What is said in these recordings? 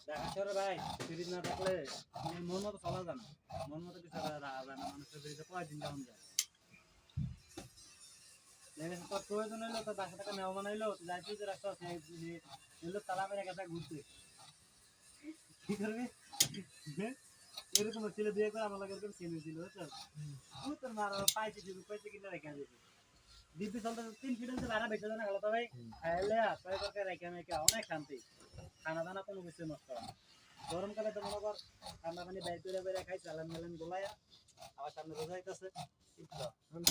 দেখা সরে ভাই ফ্রিজ না থাকলে মন মতো চলা যায় না, মন মতো কিছু রাখা যায় না, মানুষের ফ্রিজে কয়দিন কেমন যায়। তোর প্রয়োজন হইলো তোর 500 টাকা মেহমান হইলো যাই ফ্রিজে রাখছো এলো তালা মেরে গেছে ঘুরতে, কি করবি? এরকম ছেলে বিয়ে করে আমার লাগে এরকম ছেলে ছিল বুঝছো, তোর মার পাইছে কিনা রেখে দিবি দিব্যি চলতে 3 ফিট ভাড়া বেঁচে না গেল তো ভাই খাইলে আশ্রয় করতে রেখে মেখে অনেক শান্তি, খানা দানা কোনো কিছু নষ্ট হয় না। গরমকালে তো মনে কর ঠান্ডা পানি বাইর করে বেড়ে খাই চালান মেলান গোলায়া, আবার সামনে রোজা হইতেছে।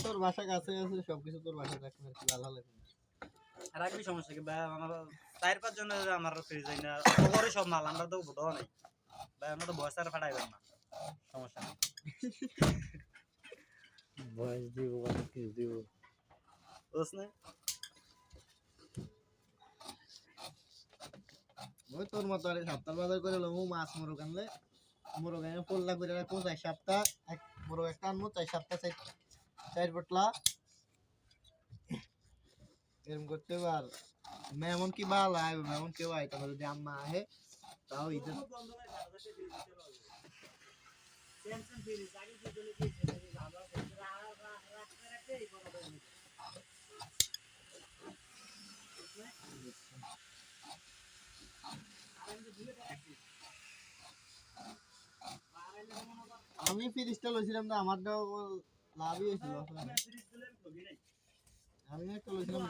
তোর বাসা কাছে আছে সবকিছু তোর বাসায় রাখলে আর কি ভালো লাগে। রাখবি সমস্যা কি ভাই, আমার 4-5 জন আমার ফ্রিজ হয় না ওরে সব মাল আমরা তো বুঝো নাই ভাই, আমরা তো বয়স আর ফাটাইবেন না, সমস্যা নেই। বয়স দিব মানে কি দিব বুঝছ না? ওই তোর মতো আরে সপ্তাহ বাজার করে লমু মাছ মোরগ আনলে মোরগ এনে পোল্লা করে রাখবো 4 সপ্তাহ, এক মোরগ একটা আনবো 4 সপ্তাহ 4 পটলা এরকম করতে পার। মেমন কি ভালো আইব, মেমন কেউ আইতে পারে যদি আম্মা আহে তাও ঈদের টেনশন ফ্রি আগে যে চলে গিয়েছে ভালো রাখতে রাখতে এই বড় হয়ে গেছে। আমি ফ্রিজটা লইছিলাম তো আমারটাও লাভই হয়েছিল। আমি একটা লইছিলাম